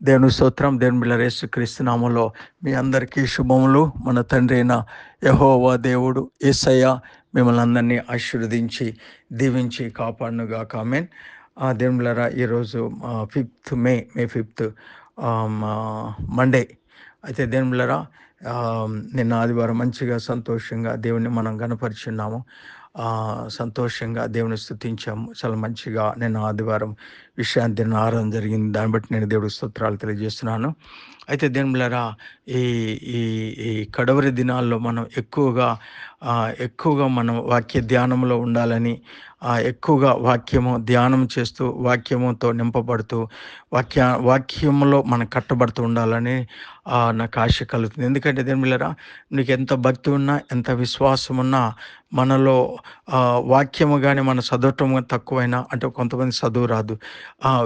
దేవుని స్తోత్రం. దేవుని బిడ్డలారా, యేసుక్రీస్తు నామములో మీ అందరికీ శుభములు. మన తండ్రి అయిన యెహోవా దేవుడు యేసయ్య మిమ్మల్ని అందరినీ ఆశీర్వదించి దీవించి కాపాడునుగాక. ఆమేన్. దేవుని బిడ్డలారా, ఈరోజు 5th మే 5th మండే. అయితే దేవుని బిడ్డలారా, నిన్న ఆదివారం మంచిగా సంతోషంగా దేవుని మనం గణపరిచున్నాము. సంతోషంగా దేవుని స్తుతించాము. చాలా మంచిగా నిన్న ఆదివారం విశ్రాంతి దిన ఆరాధన జరిగింది. దాన్ని బట్టి నేను దేవుడికి స్తోత్రాలు తెలియజేస్తున్నాను. అయితే దేవునిలారా, ఈ ఈ ఈ కడవరి దినాల్లో మనం ఎక్కువగా మనం వాక్య ధ్యానంలో ఉండాలని, ఎక్కువగా వాక్యము ధ్యానం చేస్తూ వాక్యముతో నింపబడుతూ వాక్యములో మనం కట్టబడుతూ ఉండాలని నాకు ఆశ కలుగుతుంది. ఎందుకంటే దేవునిలారా, నీకు ఎంత భక్తి ఉన్నా, ఎంత విశ్వాసం ఉన్నా, మనలో వాక్యము కానీ మన చదవటం తక్కువైనా, అంటే కొంతమంది చదువు రాదు,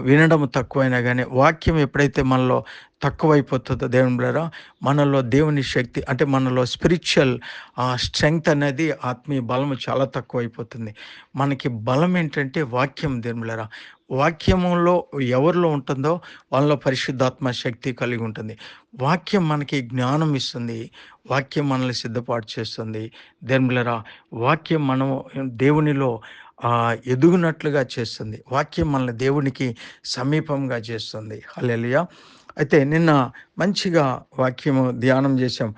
వినడం తక్కువైనా కానీ వాక్యం ఎప్పుడైతే మనలో తక్కువైపోతుందో దేవుని బిడ్డలారా, మనలో దేవుని శక్తి, అంటే మనలో స్పిరిచువల్ స్ట్రెంగ్త్ అనేది, ఆత్మీయ బలము చాలా తక్కువైపోతుంది. మనకి బలం ఏంటంటే వాక్యం. దేవుని బిడ్డలారా, వాక్యములో ఎవరిలో ఉంటుందో వాళ్ళలో పరిశుద్ధాత్మ శక్తి కలిగి ఉంటుంది. వాక్యం మనకి జ్ఞానం ఇస్తుంది. వాక్యం మనల్ని సిద్ధపాటు చేస్తుంది. దేవుని బిడ్డలారా, వాక్యం మనం దేవునిలో ఎదుగునట్లుగా చేస్తుంది. వాక్యం మనల్ని దేవునికి సమీపంగా చేస్తుంది. హల్లెలూయా. అయితే నిన్న మంచిగా వాక్యము ధ్యానం చేశాం.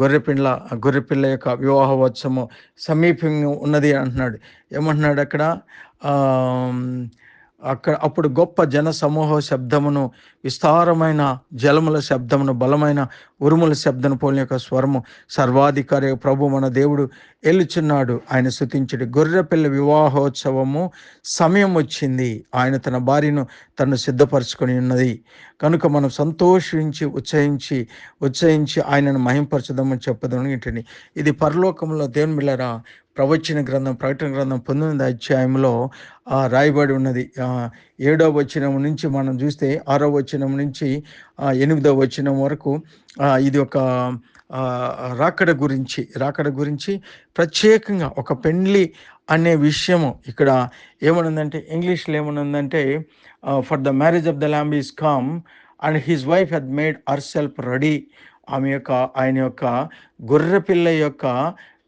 గొర్రెపిల్ల యొక్క వివాహోత్సవము సమీపంగా ఉన్నది అంటున్నాడు. ఏమంటున్నాడు అక్కడ? అప్పుడు గొప్ప జన సమూహ శబ్దమును, విస్తారమైన జలముల శబ్దమును, బలమైన ఉరుముల శబ్దను పోలిన యొక్క స్వరము, సర్వాధికారి ప్రభు మన దేవుడు ఏలుచున్నాడు, ఆయన స్తుతించుడి. గొర్రెపిల్ల వివాహోత్సవము సమయం వచ్చింది, ఆయన తన భార్యను తను సిద్ధపరచుకొని ఉన్నది కనుక మనం సంతోషించి ఉత్సహించి ఆయనను మహింపరచదామని చెప్పదామని ఏంటండి. ఇది పరలోకంలో దేవుని బిడ్డలారా, ప్రకటన గ్రంథం 19వ అధ్యాయంలో రాయబడి ఉన్నది. 7వ వచనం నుంచి మనం చూస్తే 6వ వచనం నుంచి 8వ వచనం వరకు ఇది ఒక రాకడ గురించి ప్రత్యేకంగా ఒక పెండ్లి అనే విషయము ఇక్కడ ఏమనుందంటే, ఇంగ్లీష్లో ఏమనుందంటే, for the marriage of the lamb is come and his wife had made herself ready. ఆయన యొక్క గొర్రెపిల్ల యొక్క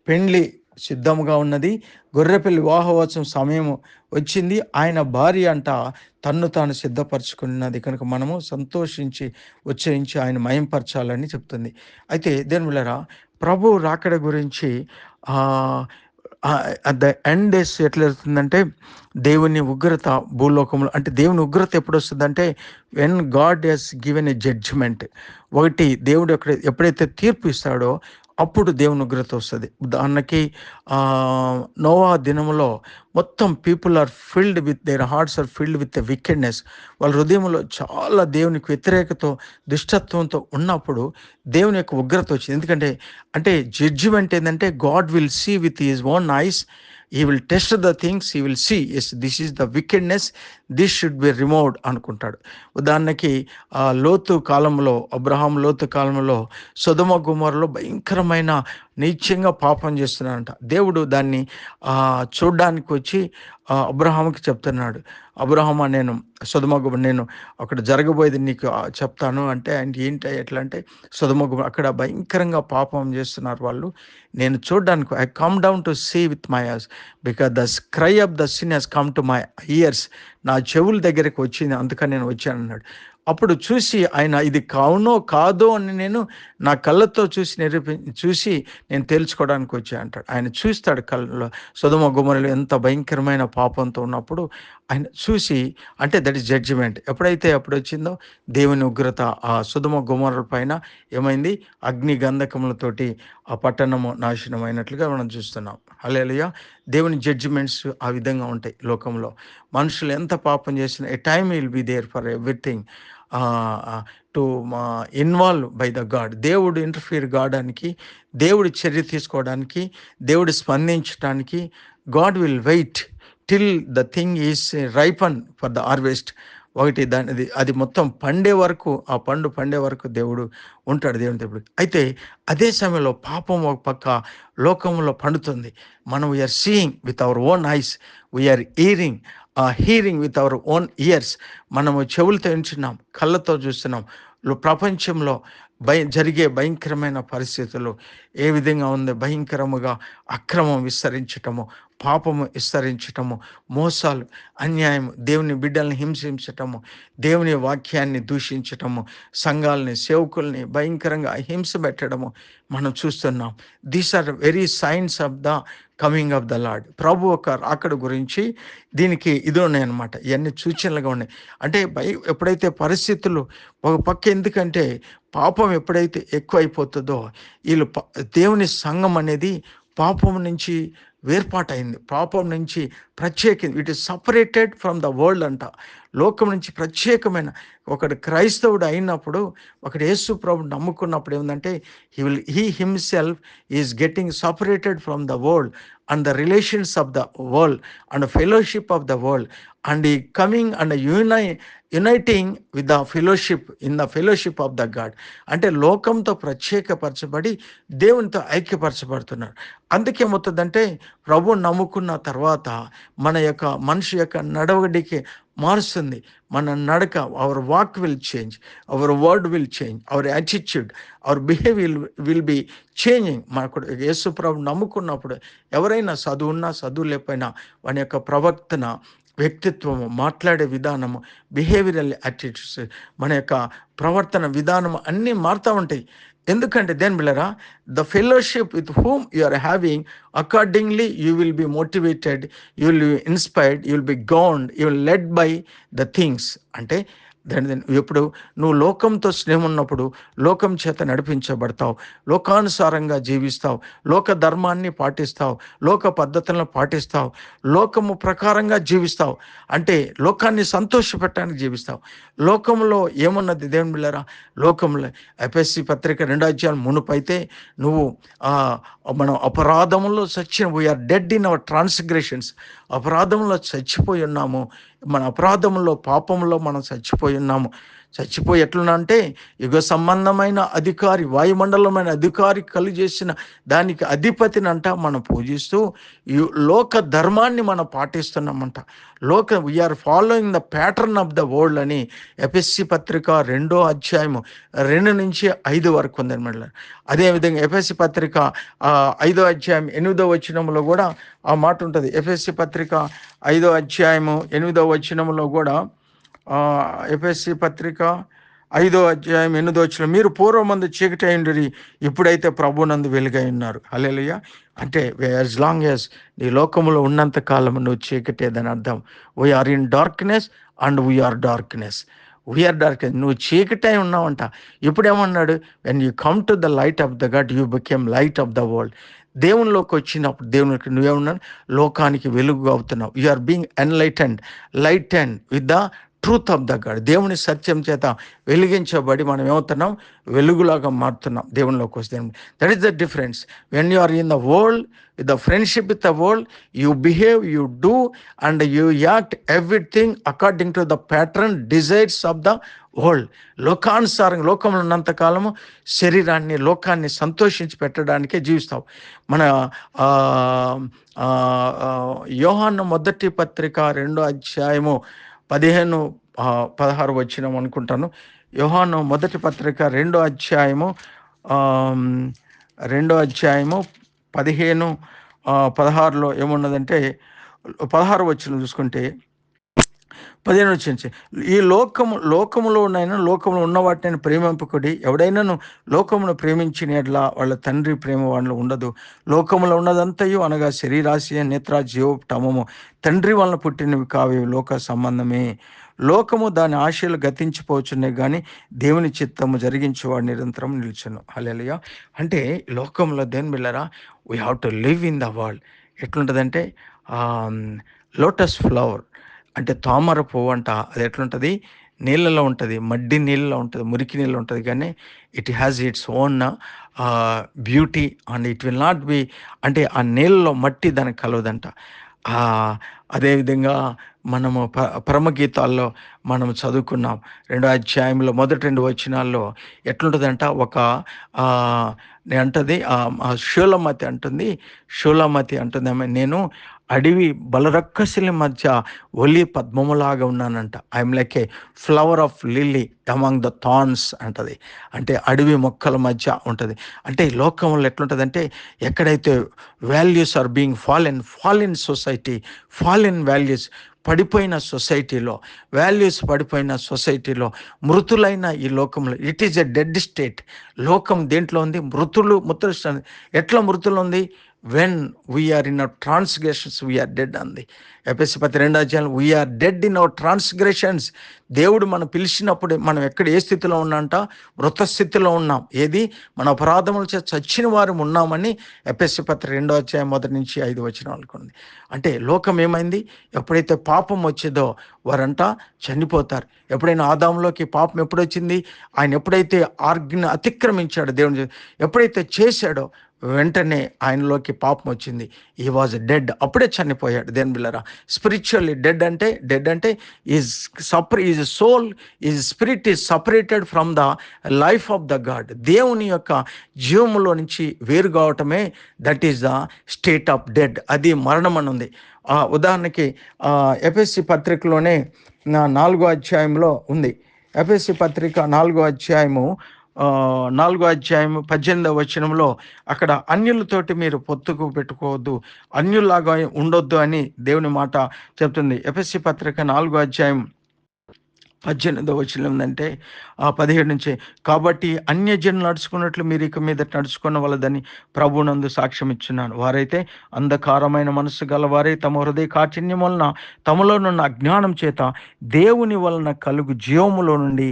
పెండ్లి సిద్ధముగా ఉన్నది. గొర్రెపిల్ల వివాహోత్సవం సమయం వచ్చింది. ఆయన భార్య అంట తన్ను తాను సిద్ధపరచుకున్నది కనుక మనము సంతోషించి ఉచ్చరించి ఆయన మయంపరచాలని చెప్తుంది. అయితే దేవుని బిడ్డలారా, ప్రభు రాకడ గురించి అట్ ద ఎండ్ డేస్ ఎట్లా జరుగుతుందంటే, దేవుని ఉగ్రత భూలోకంలో, అంటే దేవుని ఉగ్రత ఎప్పుడు వస్తుందంటే, when God has given a judgment. ఒకటి, దేవుడు ఎప్పుడైతే తీర్పు ఇస్తాడో అప్పుడు దేవుని ఉగ్రత వస్తుంది. ఉదాహరణకి నోవా దినములో మొత్తం people are filled with their hearts are filled with the wickedness. వాళ్ళ హృదయంలో చాలా దేవునికి వ్యతిరేకతో, దుష్టత్వంతో ఉన్నప్పుడు దేవుని యొక్క ఉగ్రత వచ్చింది. ఎందుకంటే జడ్జిమెంట్ ఏంటంటే, God will see with his own eyes, he will test the things, he will see, yes, this is the wickedness, this should be removed అనుకుంటాడు. ఉదాహరణకి లోతు కాలంలో సొదొమ గొమొర్రాలో భయంకరమైన నీచంగా పాపం చేస్తున్నాడంట. దేవుడు దాన్ని చూడ్డానికి వచ్చి అబ్రహాముకి చెప్తున్నాడు, అబ్రహామా, నేను సొదొమ గొమొర్రా, నేను అక్కడ జరగబోయేది నీకు చెప్తాను అంటే, ఏంటి ఎట్లా అంటే, సొదొమ గొమొర్రా అక్కడ భయంకరంగా పాపం చేస్తున్నారు వాళ్ళు, నేను చూడడానికి, I come down to see with my eyes because the cry of the sin has come to my ears. నా చెవుల దగ్గరికి వచ్చింది, అందుకని నేను వచ్చాను అన్నాడు. అప్పుడు చూసి ఆయన, ఇది కావునో కాదో అని నేను నా కళ్ళతో చూసి నేను తేల్చుకోవడానికి వచ్చా అంటాడు. ఆయన చూస్తాడు కళ్ళలో, సొదొమ గొమొర్రాలో ఎంత భయంకరమైన పాపంతో ఉన్నప్పుడు ఆయన చూసి, అంటే దట్ ఈస్ జడ్జిమెంట్. అప్పుడు వచ్చిందో దేవుని ఉగ్రత ఆ సొదొమ గొమొర్రాల పైన ఏమైంది? అగ్ని గంధకములతోటి ఆ పట్టణము నాశనం అయినట్లుగా మనం చూస్తున్నాం. హల్లెలూయా. దేవుని జడ్జిమెంట్స్ ఆ విధంగా ఉంటాయి లోకంలో. మనుషులు ఎంత పాపం చేసినా a time will be there for everything to involve by the God. దేవుడు ఇంటర్ఫియర్ కావడానికి, దేవుడి చర్య తీసుకోవడానికి, దేవుడు స్పందించడానికి, God will wait till the thing is ripen for the harvest. అది మొత్తం పండే వరకు, ఆ పండు పండే వరకు దేవుడు ఉంటాడు, దేవుడు. అయితే అదే సమయంలో పాపం ఒక పక్క లోకంలో పండుతుంది. మనం we're seeing with our own eyes, we're hearing hearing with our own ears. మనము చెవులతో వింటున్నాం, కళ్ళతో చూస్తున్నాం. ప్రపంచంలో జరిగే భయంకరమైన పరిస్థితులు ఏ విధంగా ఉంది, భయంకరముగా అక్రమం విస్తరించటము, పాపము విస్తరించటము, మోసాలు, అన్యాయం, దేవుని బిడ్డల్ని హింసించటము, దేవుని వాక్యాన్ని దూషించటము, సంఘాలని, సేవకుల్ని భయంకరంగా హింస పెట్టడము మనం చూస్తున్నాం. These are very signs of the coming of the Lord. ప్రభు ఒక రాకడ గురించి దీనికి ఇది ఉన్నాయన్నమాట. ఇవన్నీ సూచనలుగా ఉన్నాయి. అంటే ఎప్పుడైతే పరిస్థితులు ఒక పక్క, ఎందుకంటే పాపం ఎప్పుడైతే ఎక్కువైపోతుందో వీళ్ళు దేవుని సంఘం అనేది పాపం నుంచి వేర్పాటైంది, పాపం నుంచి ప్రత్యేకింది. It is separated from the world అంట. లోకం నుంచి ప్రత్యేకమైన ఒకడు క్రైస్తవుడు అయినప్పుడు, ఒకడు యేసు ప్రభు నమ్ముకున్నప్పుడు ఏముందంటే he himself is getting separated from the world and the relations of the world and fellowship of the world and ఈ coming and uniting with the fellowship in the fellowship of the God. అంటే లోకంతో ప్రత్యేకపరచబడి దేవునితో ఐక్యపరచబడుతున్నారు. అందుకేమవుతుందంటే ప్రభు నమ్ముకున్న తర్వాత మనిషి యొక్క నడవడికి మారుస్తుంది. మన నడక, our walk will change, our word will change, our attitude, our behaviour will be changing. మనకు యేసు ప్రభు నమ్ముకున్నప్పుడు ఎవరైనా చదువున్నా చదువు లేకపోయినా వాని యొక్క ప్రవర్తన, వ్యక్తిత్వము, మాట్లాడే విధానము, బిహేవియరల్ యాటిట్యూడ్స్, మన యొక్క ప్రవర్తన విధానము అన్నీ మారుతూ ఉంటాయి. ఎందుకంటే దేని బిళ్ళరా, the fellowship with whom you are having, accordingly you will be motivated, you will be inspired, you will be gowned, you will led by the things. అంటే ఎప్పుడు నువ్వు లోకంతో స్నేహం ఉన్నప్పుడు లోకం చేత నడిపించబడతావు, లోకానుసారంగా జీవిస్తావు, లోక ధర్మాన్ని పాటిస్తావు, లోక పద్ధతులను పాటిస్తావు, లోకము ప్రకారంగా జీవిస్తావు. అంటే లోకాన్ని సంతోషపెట్టడానికి జీవిస్తావు. లోకంలో ఏమున్నది దేవుని బిళ్ళరా, లోకంలో ఎఫెసీ పత్రిక 2 మునుపైతే నువ్వు మనం అపరాధములో చచ్చిన, we are dead in our transgressions, అపరాధంలో చచ్చిపోయి ఉన్నాము. మన అపరాధంలో, పాపంలో మనం చచ్చిపోయి ఉన్నాము. చచ్చిపోయి ఎట్లున్నా అంటే యుగ సంబంధమైన అధికారి, వాయుమండలమైన అధికారి కలిగజేసిన దానికి అధిపతినంట మనం పూజిస్తూ లోక ధర్మాన్ని మనం పాటిస్తున్నామంట. We are following the pattern of the world అని ఎఫెసీ పత్రిక 2:2-5 వరకు ఉందన్నమాట. అదేవిధంగా ఎఫెసీ పత్రిక 5:8 కూడా ఆ మాట ఉంటుంది. ఎఫెసీ పత్రిక 5:8 కూడా ఎఫెసీ పత్రిక 5:8 మీరు పూర్వమందు చీకటి అయ్యుండిరి, ఇప్పుడైతే ప్రభునందు వెలుగై ఉన్నారు. హల్లెలూయా. అంటే యాజ్ లాంగ్ యాజ్ నీ లోకములో ఉన్నంత కాలం నువ్వు చీకటే, దాని అర్థం we are in darkness and we are darkness. We are darkness, నువ్వు చీకటే ఉన్నావంట. ఇప్పుడేమన్నాడు, when you come to the light of the God you became light of the world. దేవునిలోకి వచ్చినప్పుడు దేవునికి నువ్వేమన్నాడు, లోకానికి వెలుగు అవుతున్నావు. You are being enlightened, lightened with the truth of the God. దేవుని సత్యం చేత వెలిగించబడి మనం ఏమవుతున్నాం, వెలుగులాగా మారుతున్నాం దేవునిలోకి వస్తే. That is the difference. When you are in the world with the friendship with the world, you behave, you do and you act everything according to the pattern desires of the world. లోకానుసారంగా లోకంలో ఉన్నంతకాలము శరీరాన్ని, లోకాన్ని సంతోషించి పెట్టడానికే జీవిస్తావు. మన యోహాను మొదటి పత్రిక 2:15-16 అనుకుంటాను. యోహాను మొదటి పత్రిక 2:15-16 ఏమున్నదంటే 16 చూసుకుంటే 15 ఈ లోకములోనైనా లోకములో ఉన్న వాటిని ప్రేమింపకుడి, ఎవడైనాను లోకమును ప్రేమించిన ఎడల వాళ్ళ తండ్రి ప్రేమ వాళ్ళలో ఉండదు. లోకములో ఉన్నదంతయు అనగా శరీరాశి, నేత్ర, జీవోపటమము తండ్రి వలన పుట్టినవి కావి, లోక సంబంధమే. లోకము దాని ఆశలు గతించిపోవచ్చునే కానీ దేవుని చిత్తము జరిగించేవాడు నిరంతరం నిల్చును. హల్లెలూయా. అంటే లోకంలో దేని బిళ్ళరా, we have to live in the world. ఎట్లుంటుందంటే లోటస్ ఫ్లవర్ అంటే తామర పువ్వు అంట. అది ఎట్లుంటుంది, నీళ్ళలో ఉంటుంది, మడ్డి నీళ్ళలో ఉంటుంది, మురికి నీళ్ళు ఉంటుంది. కానీ it has its own beauty and it will not be, అంటే ఆ నీళ్ళలో మట్టి దానికి కలవదంట. అదేవిధంగా మనము పరమగీతాల్లో మనం చదువుకున్నాం 2వ అధ్యాయంలో మొదటి 2 వచనాల్లో ఎట్లుంటుందంట, ఒక అంటది షూలమతి అంటుంది, షూలమతి అంటుంది, నేను అడవి బలరక్కసిల మధ్య ఒలి పద్మములాగా ఉన్నానంట. I'm like a flower of lily among the thorns అంటది. అంటే అడవి మొక్కల మధ్య ఉంటుంది. అంటే ఈ లోకంలో ఎట్లుంటుందంటే, ఎక్కడైతే values are being fallen society, fallen values పడిపోయిన సొసైటీలో, వాల్యూస్ పడిపోయిన సొసైటీలో, మృతులైన ఈ లోకంలో, it is a dead state. లోకం దేంట్లో ఉంది? మృతులు. ఎట్లా మృతులు ఉంది? When we are in our transgressions we are dead అంది. ఎఫెసీ పత్రిక 2వ అధ్యాయం, we are dead in our transgressions. దేవుడు మనం పిలిచినప్పుడు మనం ఎక్కడ ఏ స్థితిలో ఉన్నాంట? మృత స్థితిలో ఉన్నాం. ఏది? మన అపరాధముల చేత చచ్చిన వారు ఉన్నామని ఎఫెసీ పత్రిక 2వ అధ్యాయం 1-5 వచనాలకు ఉంది. అంటే లోకం ఏమైంది? ఎప్పుడైతే పాపం వచ్చేదో వారంట చనిపోతారు. ఎప్పుడైనా ఆదాములోకి పాపం ఎప్పుడొచ్చింది? ఆయన ఎప్పుడైతే ఆజ్ఞను అతిక్రమించాడో, దేవుని ఎప్పుడైతే చేశాడో వెంటనే ఆయనలోకి పాపం వచ్చింది. ఈ వాజ్ డెడ్, అప్పుడే చనిపోయాడు. దేని బిళ్ళరా, స్పిరిచువల్లీ డెడ్ అంటే is soul, is spirit is separated from the life of the God. దేవుని యొక్క జీవములో నుంచి వేరు కావటమే that is the state of dead. అది మరణం అని ఉంది. ఉదాహరణకి ఎఫెసీ పత్రికలోనే 4వ అధ్యాయంలో ఉంది. ఎఫెసీ పత్రిక 4వ అధ్యాయము 18వ వచనంలో అక్కడ అన్యులతోటి మీరు పొత్తుకు పెట్టుకోవద్దు, అన్యుల్లాగా ఉండొద్దు అని దేవుని మాట చెప్తుంది. ఎఫెసీ పత్రిక 4వ అధ్యాయం 18వ వచనం ఏంటంటే 17 నుంచి, కాబట్టి అన్యజనులు నడుచుకున్నట్లు మీరు ఇక మీద నడుచుకున్న వలదని ప్రభునందు సాక్ష్యం ఇచ్చున్నాను. వారైతే అంధకారమైన మనస్సు గలవారే తమ హృదయ కాఠిన్యం వలన తమలోనున్న అజ్ఞానం చేత దేవుని వలన కలుగు జీవములో నుండి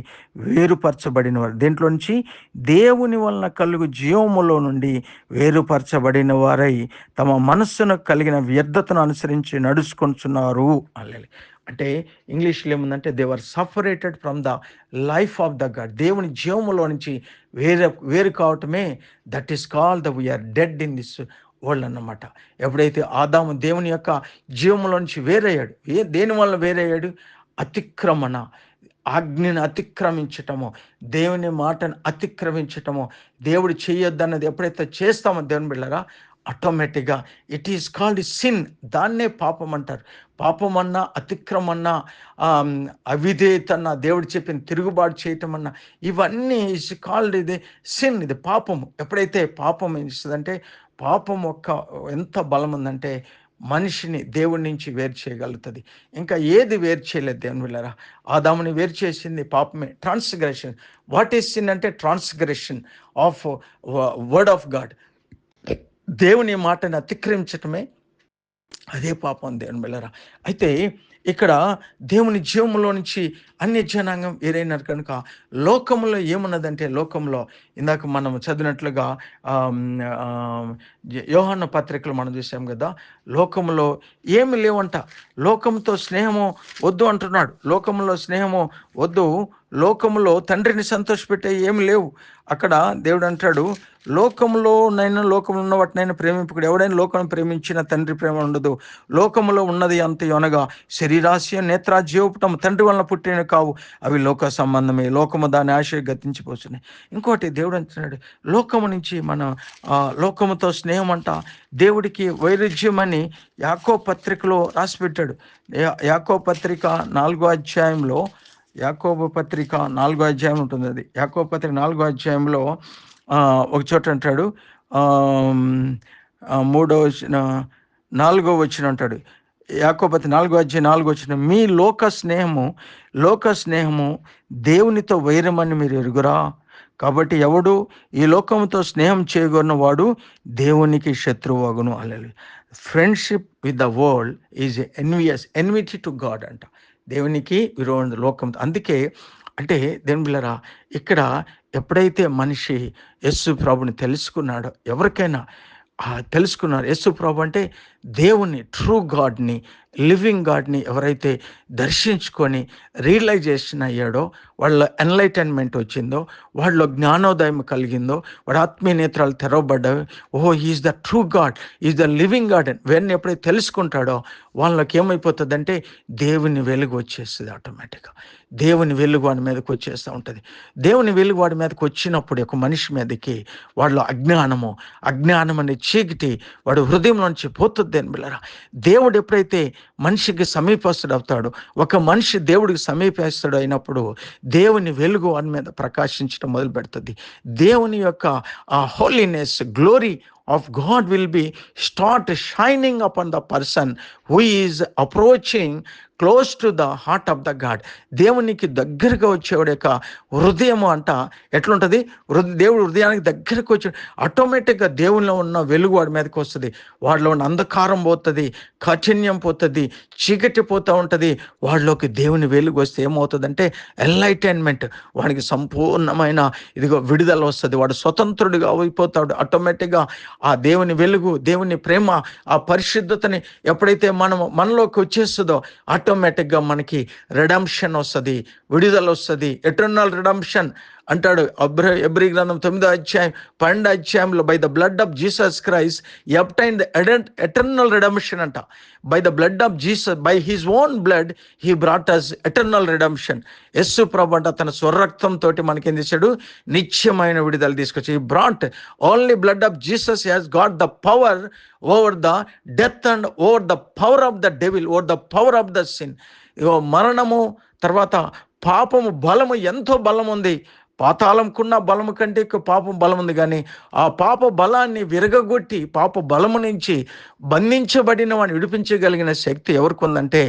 వేరుపరచబడిన వారు. దేంట్లో నుంచి? దేవుని వలన కలుగు జీవములో నుండి వేరుపరచబడిన వారై తమ మనస్సును కలిగిన వ్యర్థతను అనుసరించి నడుచుకొంటున్నారు అల్లెలి. అంటే ఇంగ్లీష్లో ఏముందంటే, they were separated from the life of the God. దేవుని జీవములో నుంచి వేరు కావటమే that is call the we are dead in this world అన్నమాట. ఎప్పుడైతే ఆదాము దేవుని యొక్క జీవములో నుంచి వేరయ్యాడు, దేని వల్ల వేరయ్యాడు? అతిక్రమణ, ఆజ్ఞను అతిక్రమించటము, దేవుని మాటను అతిక్రమించటము, దేవుడు చేయొద్దన్నది ఎప్పుడైతే చేస్తామో దేవుని బిళ్ళరా, ఆటోమేటిక్గా ఇట్ ఈస్ కాల్డ్ సిన్. దాన్నే పాపం అంటారు. పాపం అన్నా, అతిక్రమన్నా, అవిధేయతన్నా, దేవుడు చెప్పిన తిరుగుబాటు చేయటం అన్నా, ఇవన్నీ ఇస్ కాల్డ్ ఇది సిన్, ఇది పాపము. ఎప్పుడైతే పాపం ఏం చేస్తుందంటే, పాపం ఎంత బలం ఉందంటే మనిషిని దేవుడి నుంచి వేరు చేయగలుగుతుంది. ఇంకా ఏది వేరు చేయలేదు దేవుని బిడ్డలారా. ఆదాముని వేరు చేసింది పాపమే, ట్రాన్స్గ్రెషన్. వాట్ ఈస్ సిన్ అంటే transgression of word of God. దేవుని మాటను అతిక్రమించటమే అదే పాపం దేవుని బిడ్డలారా. అయితే ఇక్కడ దేవుని జీవములో నుంచి అన్య జనాంగం వేరైనారు కనుక లోకంలో ఏమున్నదంటే, లోకంలో ఇందాక మనం చదివినట్లుగా యోహాను పత్రికలు మనం చూసాం కదా, లోకంలో ఏమి లేవంట. లోకంతో స్నేహము వద్దు అంటున్నాడు. లోకంలో స్నేహము వద్దు, లోకంలో తండ్రిని సంతోషపెట్టే ఏమి లేవు. అక్కడ దేవుడు అంటాడు, లోకంలో ఉన్న వాటినైనా ప్రేమింపుడు, ఎవడైనా లోకం ప్రేమించిన తండ్రి ప్రేమ ఉండదు. లోకంలో ఉన్నది అంత అనగా శరీరాశయ నేత్ర జీవపటం తండ్రి వలన పుట్టిన కావు, అవి లోక సంబంధమే, లోకము దాని ఆశ గతించిపోతున్నాయి. ఇంకోటి దేవుడు అంటున్నాడు, లోకము నుంచి మన లోకముతో స్నేహం అంట దేవుడికి వైరుధ్యం అని యాకోబు పత్రికలో రాసిపెట్టాడు. యాకోబు పత్రిక 4వ అధ్యాయంలో, యాకోబు పత్రిక 4వ అధ్యాయం ఉంటుంది. అది యాకోబు పత్రిక 4వ అధ్యాయంలో ఒక చోట అంటాడు, 4వ వచనం అంటాడు, యాకోబు పత్రిక 4వ అధ్యాయం 4వ వచనం, మీ లోక స్నేహము దేవునితో వైరమని మీరు ఎరుగురా. కాబట్టి ఎవడు ఈ లోకంతో స్నేహం చేయగొన్న వాడు దేవునికి శత్రువగును. అల్లెలు. Friendship with the world is enmity to God అంట. దేవునికి విరోధం లోకంతో. అందుకే అంటే దేవుని బిడ్డలారా, ఇక్కడ ఎప్పుడైతే మనిషి యేసు ప్రభుని తెలుసుకున్నాడో, ఎవరికైనా తెలుసుకున్నారు యేసు ప్రభు అంటే దేవుని ట్రూ గాడ్ని లివింగ్ గాడ్ని ఎవరైతే దర్శించుకొని రియలైజేషన్ అయ్యాడో, వాళ్ళ ఎన్లైటన్మెంట్ వచ్చిందో, వాళ్ళలో జ్ఞానోదయం కలిగిందో, వాడు ఆత్మీయ నేత్రాలు తెరవబడ్డాయి. ఓహో, is the true God, is the living God అని వీరిని ఎప్పుడైతే తెలుసుకుంటాడో వాళ్ళకి ఏమైపోతుందంటే దేవుని వెలుగు వచ్చేస్తుంది. ఆటోమేటిక్గా దేవుని వెలుగు వాడి మీదకి వచ్చేస్తూ ఉంటుంది. దేవుని వెలుగు వాడి మీదకి వచ్చినప్పుడు ఒక మనిషి మీదకి వాళ్ళలో అజ్ఞానం అనే చీకటి వాడు హృదయం నుంచి పోతుంది అని బిళ్ళరా. దేవుడు ఎప్పుడైతే మనిషికి సమీపస్తుడు అవుతాడో, ఒక మనిషి దేవుడికి సమీపస్తుడు అయినప్పుడు దేవుని వెలుగు వాడి మీద ప్రకాశించడం మొదలు పెడుతుంది. దేవుని యొక్క ఆ holiness, glory of God will be start shining upon the person who is approaching close to the heart of the God. దేవునికి దగ్గరగా వచ్చేవాడు యొక్క హృదయము అంట ఎట్లుంటుంది, దేవుడు హృదయానికి దగ్గరకు వచ్చే ఆటోమేటిక్గా దేవునిలో ఉన్న వెలుగు వాడి మీదకి వస్తుంది. వాడిలో ఉన్న అంధకారం పోతుంది, కాఠిన్యం పోతుంది, చీకటి పోతూ ఉంటుంది. వాడిలోకి దేవుని వెలుగు వస్తే ఏమవుతుందంటే ఎన్లైటైన్మెంట్, వాడికి సంపూర్ణమైన ఇదిగో విడుదల వస్తుంది. వాడు స్వతంత్రుడిగా అయిపోతాడు. ఆటోమేటిక్గా ఆ దేవుని వెలుగు, దేవుని ప్రేమ, ఆ పరిశుద్ధతని ఎప్పుడైతే మనలోకి వచ్చేస్తుందో ఆటోమేటిక్గా మనకి రిడెంప్షన్ వస్తుంది, విడుదల వస్తుంది. ఎటర్నల్ రిడెంప్షన్ అంటాడు ఎబ్రీ గ్రంథం 9వ అధ్యాయం 12వ అధ్యాయంలో, by the blood of Jesus Christ he obtained the eternal redemption అంట. By the blood of Jesus, by his own blood he brought us eternal redemption. Yesu ప్రభు అంట తన స్వరక్తంతో మనకి ఏం చేశాడు, నిత్యమైన విడుదల తీసుకొచ్చి. He brought only blood of Jesus has got the power over the death and over the power of the devil, over the power of the sin. మరణము తర్వాత పాపము బలము, ఎంతో బలం ఉంది. పాతాళంకున్న బలము కంటే ఎక్కువ పాపం బలం ఉంది. కానీ ఆ పాప బలాన్ని విరగగొట్టి పాప బలము నుంచి బంధించబడిన వాడిని విడిపించగలిగిన శక్తి ఎవరికి ఉందంటే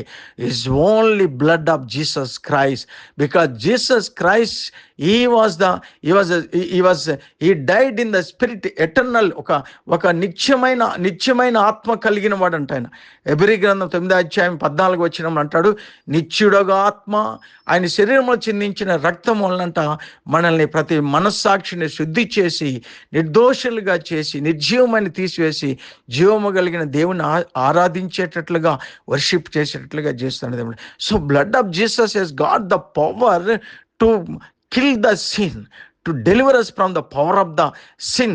is only blood of Jesus Christ. Because Jesus Christ he died in the spirit, eternal, ఒక నిత్యమైన ఆత్మ కలిగిన వాడు అంట ఆయన. ఎబ్రీ గ్రంథం 9వ అధ్యాయం 14వ వచనం అంటాడు, నిత్యుడగా ఆత్మ ఆయన శరీరంలో చిందించిన రక్తం వలనంట మనల్ని ప్రతి మనస్సాక్షిని శుద్ధి చేసి నిర్దోషులుగా చేసి నిర్జీవమని తీసివేసి జీవము కలిగిన దేవుని ఆరాధించేటట్లుగా వర్షిప్ చేసేటట్లుగా చేస్తాడు దేవుడు. So blood of Jesus has got the power to kill the sin, to deliver us from the power of the sin,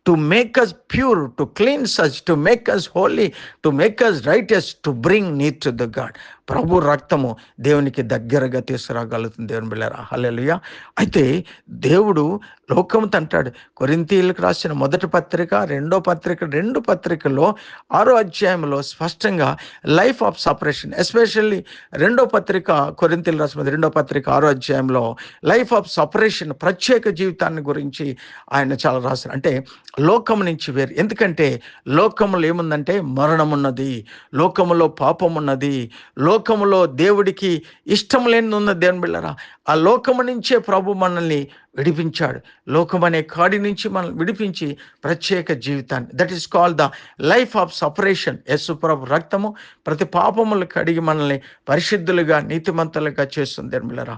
to make us pure, to cleanse us, to make us holy, to make us righteous, to bring near to the God. ప్రభు రక్తము దేవునికి దగ్గరగా తీసుకురాగలుగుతుంది. దేవుని బిడ్డలారా, హల్లెలూయా. అయితే దేవుడు లోకముతో అంటాడు, కొరింథీయులకు రాసిన మొదటి పత్రిక, రెండు పత్రికల్లో 6వ అధ్యాయంలో స్పష్టంగా లైఫ్ ఆఫ్ సపరేషన్, ఎస్పెషల్లీ కొరింథీయులకు రాసిన 2వ పత్రిక 6వ అధ్యాయంలో లైఫ్ ఆఫ్ సపరేషన్, ప్రత్యేక జీవితాన్ని గురించి ఆయన చాలా రాశారు. అంటే లోకం నుంచి వేరు. ఎందుకంటే లోకములో ఏముందంటే మరణం ఉన్నది, లోకములో పాపం ఉన్నది, లోకములో దేవుడికి ఇష్టం లేనిది ఉన్నది. దేవుని బిడ్డలారా, ఆ లోకము నుంచే ప్రభు మనల్ని విడిపించాడు. లోకం అనే కాడి నుంచి మనల్ని విడిపించి ప్రత్యేక జీవితాన్ని, that is called the life of separation. Yesu ప్రభు రక్తము ప్రతి పాపములు కడిగి మనల్ని పరిశుద్ధులుగా నీతిమంతులుగా చేస్తుంది. దేవుని బిడ్డలారా,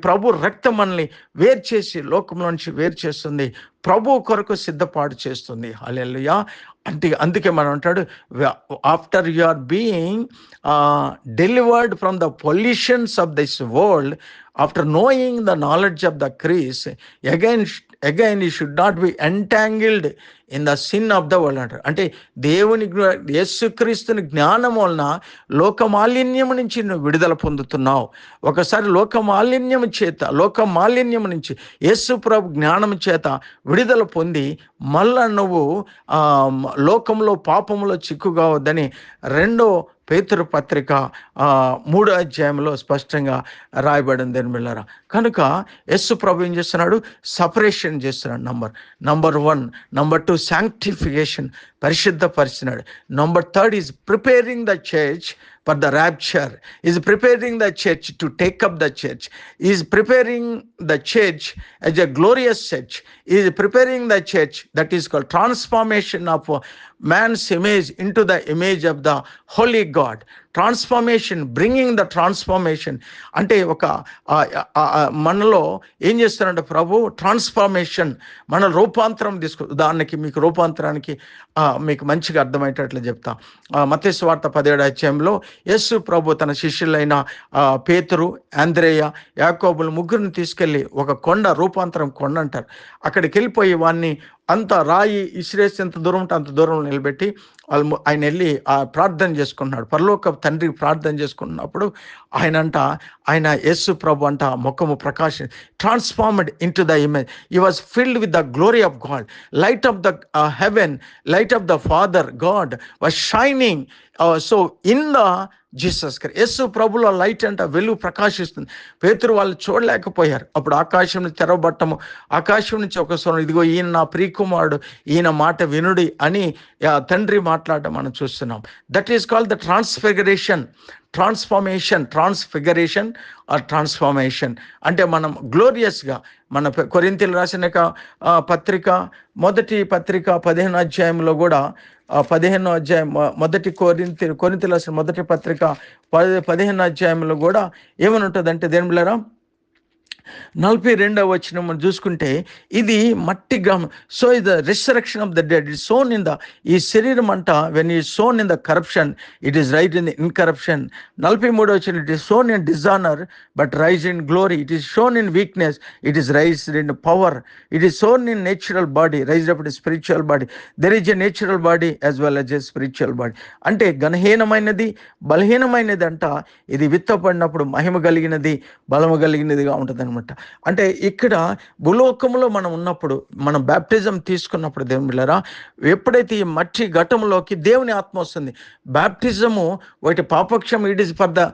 ప్రభు రక్తం మనల్ని వేరు చేసి లోకంలో నుంచి వేరు చేస్తుంది, ప్రభు కొరకు సిద్ధపాటు చేస్తుంది. హల్లెలూయా. అందుకే మనం అంటాడు, after you are being delivered from the pollutions of this world, after knowing the knowledge of the Christ, again you should not be entangled in the sin of the world. అంటే దేవుని యేసుక్రీస్తుని జ్ఞానం వలన లోకమాలిన్యము నుంచి నువ్వు విడుదల పొందుతున్నావు. ఒకసారి లోకమాలిన్యము నుంచి యేసు ప్రభు జ్ఞానం చేత విడుదల పొంది మళ్ళా నువ్వు లోకంలో పాపంలో చిక్కుకోవద్దని 2వ పేతురు పత్రిక 3వ అధ్యాయంలో స్పష్టంగా రాయబడింది. దేని బిడ్డలారా, కనుక యేసు ప్రభు ఏం చేస్తున్నాడు, సపరేషన్ చేస్తున్నాడు. నంబర్ 1. నంబర్ 2 శాంక్టిఫికేషన్, పరిశుద్ధపరిచినాడు. Number 3 is preparing the church for the rapture, is preparing the church to take up the church, is preparing the church as a glorious church, is preparing the church that is called transformation of man's image into the image of the holy God, transformation, bringing the transformation. అంటే ఒక మనలో ఏం చేస్తారంటే ప్రభు transformation, మన రూపాంతరం దానికి మీకు రూపాంతరానికి మీకు మంచిగా అర్థమయ్యేటట్లు చెప్తా. మత్తయి సువార్త 17వ అధ్యాయంలో యేసు ప్రభు తన శిష్యులైన పేతురు, ఆంద్రేయ, యాకోబులు ముగ్గురిని తీసుకెళ్ళి ఒక కొండ, రూపాంతరం కొండ అంటారు, అక్కడికి వెళ్ళిపోయి వాడిని అంత రాయి ఇసిరేసి ఎంత దూరం ఉంటే అంత దూరంలో నిలబెట్టి ఆయన వెళ్ళి ప్రార్థన చేసుకుంటున్నాడు. పరలోక తండ్రికి ప్రార్థన చేసుకున్నప్పుడు ఆయన యేసు ప్రభు ముఖము ప్రకాశం, transformed in to the image. He was filled with the glory of God. Light of the heaven, light of the father God was shining. So in the Jesus Christ, Yesu ప్రభులో లైట్ వెలుగు ప్రకాశిస్తుంది. పేతురు వాళ్ళు చూడలేకపోయారు. అప్పుడు ఆకాశం నుంచి తెరవబట్టము, ఆకాశం నుంచి ఒక స్వరం, ఇదిగో ఈయన నా ప్రియకుమారుడు, ఈయన మాట వినుడి అని తండ్రి మాట్లాడడం మనం చూస్తున్నాం. That is called the transfiguration, transfiguration or transformation. అంటే మనం గ్లోరియస్గా మన కొరింథీయులు రాసిన పత్రిక, మొదటి పత్రిక 15వ అధ్యాయంలో కూడా 15వ అధ్యాయం, మొదటి కొరింథీయులు రాసిన మొదటి పత్రిక 15వ అధ్యాయంలో కూడా ఏమని ఉంటుందంటే, దేని బిళ్ళరా 42వ వచనం మనం చూసుకుంటే, ఇది మట్టి గ్రామం. సో ఇది the resurrection of the dead. It sown in the, ఈ శరీరం వెన్ ఈ sown in the corruption, it is raised in the incorruption. 43వ వచనం, it is sown in dishonour but raise in glory. It is sown in weakness, it is raised in power. It is sown in natural body, raised up in spiritual body. There is a natural body as well as a spiritual body. అంటే ఘనహీనమైనది, బలహీనమైనది ఇది విత్తపడినప్పుడు మహిమ కలిగినది, బలము కలిగినదిగా ఉంటుంది అనమాట. అంటే ఇక్కడ భూలోకంలో మనం ఉన్నప్పుడు, మనం బ్యాప్టిజం తీసుకున్నప్పుడు దేవుని బిడ్డలారా, ఎప్పుడైతే ఈ మట్టి ఘటంలోకి దేవుని ఆత్మ వస్తుంది, బ్యాప్టిజము ఒకటి పాపక్షం, it is for the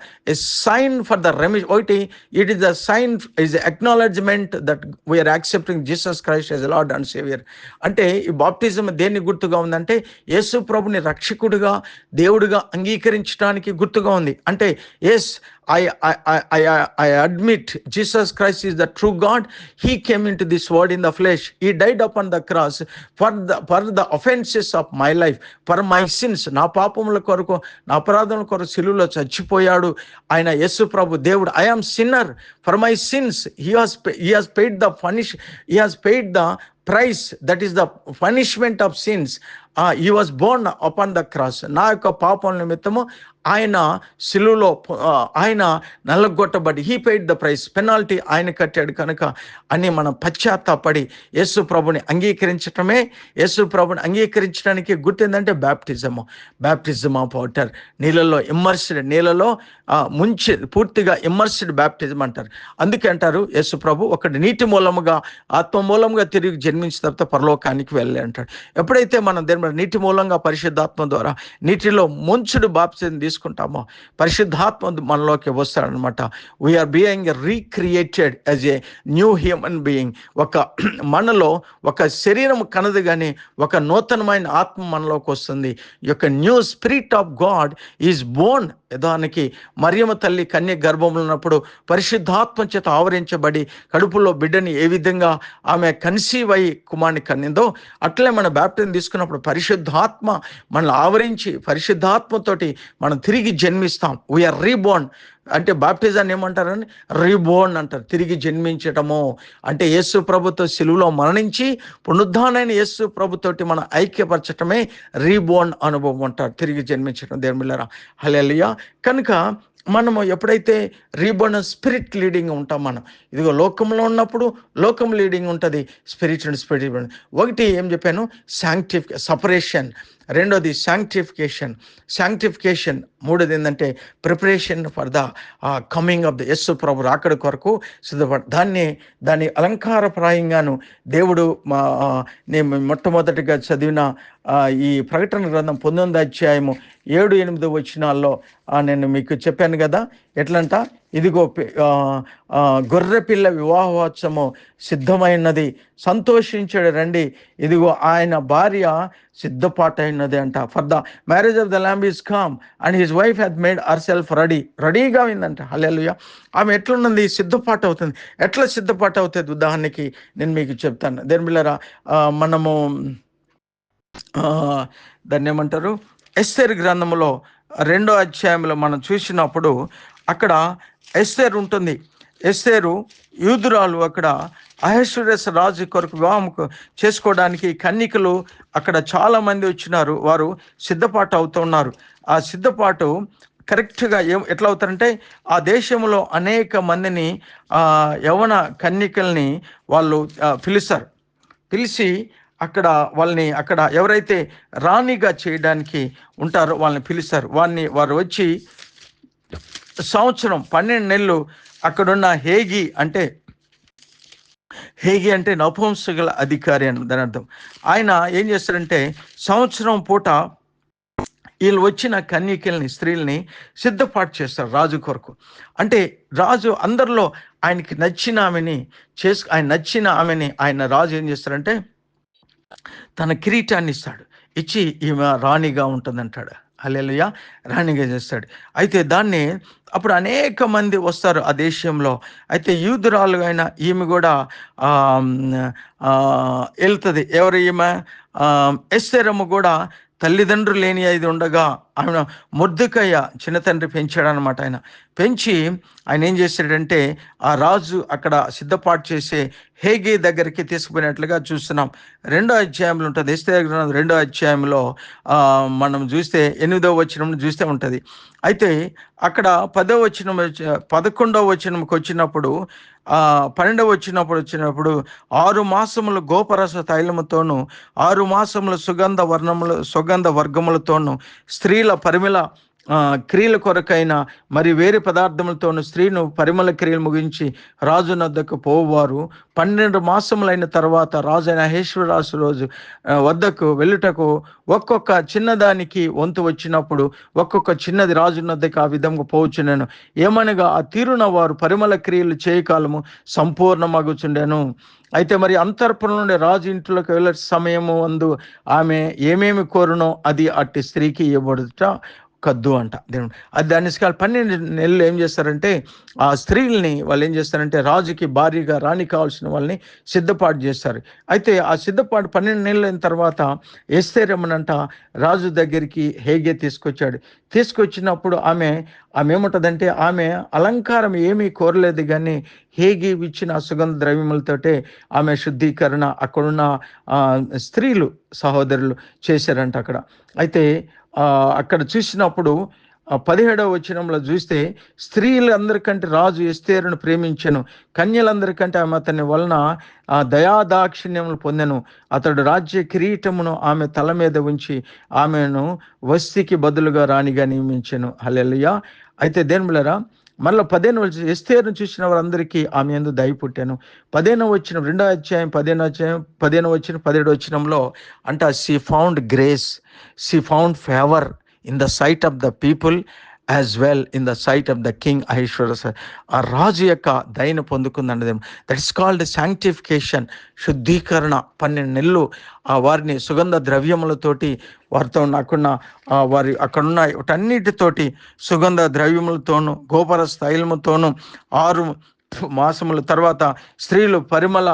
sign for the remission. ఒకటి it is the sign, is acknowledgement that we are accepting Jesus Christ as Lord and Saviour. అంటే ఈ బాప్టిజం దేన్ని గుర్తుగా ఉందంటే, యేసు ప్రభుని రక్షకుడిగా, దేవుడిగా అంగీకరించడానికి గుర్తుగా ఉంది. అంటే yes, I admit Jesus Christ is the true God. He came into this world in the flesh. He died upon the cross for the offenses of my life, for my sins. నా పాపముల కొరకు, నా అపరాధముల కొరకు సిలువలో చచ్చిపోయాడు ఆయన యేసు ప్రభు దేవుడు. I am sinner for my sins. He has paid the he has paid the price, that is the punishment of sins. He was born upon the cross. నా యొక్క పాపం నిమిత్తము ఆయన సిలువలో ఆయన నల్లగొట్టబడి, he paid the price, penalty ఆయన కట్టాడు కనుక అని మనం పశ్చాత్తాపడి యేసు ప్రభుని అంగీకరించటమే, యేసు ప్రభుని అంగీకరించడానికి గుర్తు ఏంటంటే బ్యాప్టిజం ఆఫ్ వాటర్. నీళ్ళలో ఇమ్మర్స్డ్, నీళ్ళలో ముంచి పూర్తిగా ఇమ్మర్స్డ్ బ్యాప్టిజం అంటారు. అందుకే అంటారు యేసు ప్రభు ఒకటి నీటి మూలముగా, ఆత్మ మూలముగా తిరిగి జన్మించిన తర్వాత పరలోకానికి వెళ్ళి అంటాడు. ఎప్పుడైతే మనం నీటి మూలంగా పరిశుద్ధాత్మ ద్వారా నీటిలో ముంచుడు బాప్టిజం తీసుకుంటామో, పరిశుద్ధాత్మ మనలోకి వస్తాడనమాట. We are being recreated as a new human being. మనలో ఒక శరీరం కనదు కానీ ఒక నూతనమైన ఆత్మ మనలోకి వస్తుంది. ఈ యొక్క new spirit of God is Born. దానికి మరియమ్మ తల్లి కన్య గర్భంలో ఉన్నప్పుడు పరిశుద్ధాత్మ చేత ఆవరించబడి కడుపులో బిడ్డని ఏ విధంగా ఆమె కన్సీవ్ అయ్యి కుమారుని కన్నిందో, అట్లే మన బ్యాప్టిజం తీసుకున్నప్పుడు పరిశుద్ధాత్మ మనల్ని ఆవరించి పరిశుద్ధాత్మతోటి మనం తిరిగి జన్మిస్తాం. We are reborn. అంటే బాప్టిజాన్ని ఏమంటారని, రీబోర్న్ అంటారు, తిరిగి జన్మించటము. అంటే యేసు ప్రభుతో సిలువలో మరణించి పునరుద్ధానైన యేసు ప్రభుతోటి మనం ఐక్యపరచటమే రీబోర్న్ అనుభవం అంటారు, తిరిగి జన్మించటం. దేవుని బిడ్డలారా, హల్లెలూయా. కనుక మనము ఎప్పుడైతే రీబోర్న్ స్పిరిట్ లీడింగ్ ఉంటాం, మనం ఇదిగో లోకంలో ఉన్నప్పుడు లోకం లీడింగ్ ఉంటుంది, స్పిరిట్ అండ్ స్పిరిట్. ఒకటి ఏం చెప్పాను, సపరేషన్. రెండోది శాంక్టిఫికేషన్. మూడోది ఏంటంటే preparation for the coming of the Yesu ప్రభు రాకడ కొరకు సిద్ధపడ. దాన్ని అలంకారప్రాయంగాను దేవుడు నేను మొట్టమొదటిగా చదివిన ఈ ప్రకటన గ్రంథం 19వ అధ్యాయము 7-8 వచనాల్లో నేను మీకు చెప్పాను కదా, ఎట్లంట, ఇదిగో గొర్రెపిల్ల వివాహోత్సవము సిద్ధమైనది, సంతోషించాడు రండి, ఇదిగో ఆయన భార్య సిద్ధపాటైనది అంట. For the marriage of the lamb is come and his wife had made her self రెడీగా ఉందంట. హల్లెలూయా. ఆమె ఎట్లున్నది, సిద్ధపాటు అవుతుంది. ఎట్లా సిద్ధపాటు అవుతుంది, ఉదాహరణకి నేను మీకు చెప్తాను. దేని బిళ్ళరా, మనము దాన్ని ఏమంటారు, ఎస్తేరు గ్రంథంలో 2వ అధ్యాయంలో మనం చూసినప్పుడు అక్కడ ఎస్తేరు ఉంటుంది. ఎస్తేరు యూదురాలు. అక్కడ అహష్వేరోషు రాజు కొరకు వివాహం చేసుకోవడానికి కన్యకలు అక్కడ చాలా మంది వచ్చినారు. వారు సిద్ధపాటు అవుతున్నారు. ఆ సిద్ధపాటు కరెక్ట్గా ఎట్లా అవుతారంటే, ఆ దేశంలో అనేక మందిని యవన కన్యకల్ని వాళ్ళు పిలుస్తారు. పిలిచి అక్కడ వాళ్ళని, అక్కడ ఎవరైతే రాణిగా చేయడానికి ఉంటారో వాళ్ళని పిలుస్తారు. వారు వచ్చి సంవత్సరం 12 నెలలు అక్కడున్న హేగి అంటే నపుంసకుల అధికారి అని దాని అర్థం. ఆయన ఏం చేస్తారంటే సంవత్సరం పూట వీళ్ళు వచ్చిన కన్యకల్ని, స్త్రీల్ని సిద్ధపాటు చేస్తారు రాజు కొరకు. అంటే రాజు అందరిలో ఆయనకి నచ్చిన ఆమెని ఆయన రాజు ఏం చేస్తారంటే తన కిరీటాన్ని ఇస్తాడు. ఇచ్చి ఈమె రాణిగా ఉంటుందంటాడు. హల్లెలూయా. రాణిగా చేస్తాడు. అయితే దాన్ని అప్పుడు అనేక మంది వస్తారు ఆ దేశంలో. అయితే యూదురాలు అయిన ఈమె కూడా వెళ్తుంది. ఎవరు ఈమె? ఎస్తేరమ్మ కూడా తల్లిదండ్రులు లేని ఐదు ఉండగా ఆమె మొర్దెకయ్య చిన్న తండ్రి పెంచాడనమాట. ఆయన పెంచి ఆయన ఏం చేశాడంటే ఆ రాజు అక్కడ సిద్ధపాటు చేసే హేగే దగ్గరికి తీసుకుపోయినట్లుగా చూస్తున్నాం. 2వ అధ్యాయంలో ఉంటుంది. ఎస్తేరు గ్రంథం 2వ అధ్యాయంలో మనం చూస్తే 8వ వచనం చూస్తే ఉంటుంది. అయితే అక్కడ 11వ వచనంకి వచ్చినప్పుడు 12వ వచ్చినప్పుడు 6 మాసములు గోపరస తైలముతోను 6 మాసములు సుగంధ వర్గములతోను స్త్రీల పరిమళ క్రియల కొరకైన మరి వేరే పదార్థములతోను స్త్రీను పరిమళ క్రియలు ముగించి రాజు నద్దకు పోవారు. 12 మాసములైన తర్వాత రాజు అయిన అహష్వేరోషు రోజు వద్దకు వెళ్ళుటకు ఒక్కొక్క చిన్నదానికి వంతు వచ్చినప్పుడు ఒక్కొక్క చిన్నది రాజు నద్దకు ఆ విధంగా పోవచ్చునేను. ఏమనగా ఆ తీరున వారు పరిమళ క్రియలు చేయకాలము సంపూర్ణమగుచుండెను. అయితే మరి అంతర్పురం నుండి రాజు ఇంట్లోకి వెళ్ళే సమయము అందు ఆమె ఏమేమి కోరునో అది అట్టి స్త్రీకి ఇవ్వబడుట కద్దు అంట దేవుడు. అది దాని 12 నెలలు ఏం చేస్తారంటే ఆ స్త్రీల్ని వాళ్ళు ఏం చేస్తారంటే రాజుకి భార్యగా రాణి కావాల్సిన వాళ్ళని సిద్ధపాటు చేస్తారు. అయితే ఆ సిద్ధపాటు 12 నెలలు అయిన తర్వాత ఎస్తేరమ్మనంట రాజు దగ్గరికి హేగే తీసుకొచ్చినప్పుడు ఆమె ఏముంటుందంటే ఆమె అలంకారం ఏమీ కోరలేదు, కానీ హేగి ఇచ్చిన సుగంధ ద్రవ్యములతోటే ఆమె శుద్ధీకరణ అక్కడున్న స్త్రీలు సహోదరులు చేశారంట అక్కడ. అయితే అక్కడ చూసినప్పుడు 17వ వచనంలో చూస్తే స్త్రీలందరికంటే రాజు ఎస్తేరును ప్రేమించెను, కన్యలందరికంటే ఆమె అతని వలన దయాదాక్షిణ్యములు పొందెను. అతడు రాజ్య కిరీటమును ఆమె తల మీద ఉంచి ఆమెను వస్తికి బదులుగా రాణిగా నియమించెను. హల్లెలూయా. అయితే దేవులారా మళ్ళీ 15వ ఎస్తేరును చూసిన వారందరికీ ఆమె యందు దయ పుట్టాను. 15వ వచనం 2వ అధ్యాయం 15వ వచనం 17వ వచనంలో అంట she found grace, she found favour in the sight of the people as well in the sight of the king అహష్వేరోషు. ఆ రాజు యొక్క దయను పొందుకుందండి. దట్ ఇస్ కాల్డ్ శాంక్టిఫికేషన్, శుద్ధీకరణ. 12 నెలలు వారిని సుగంధ ద్రవ్యములతోటి వారితో నాకున్న వారి అక్కడున్న వాటన్నిటితోటి సుగంధ ద్రవ్యములతోనూ గోపర స్థైలముతోనూ 6 మాసముల తర్వాత స్త్రీలు పరిమళ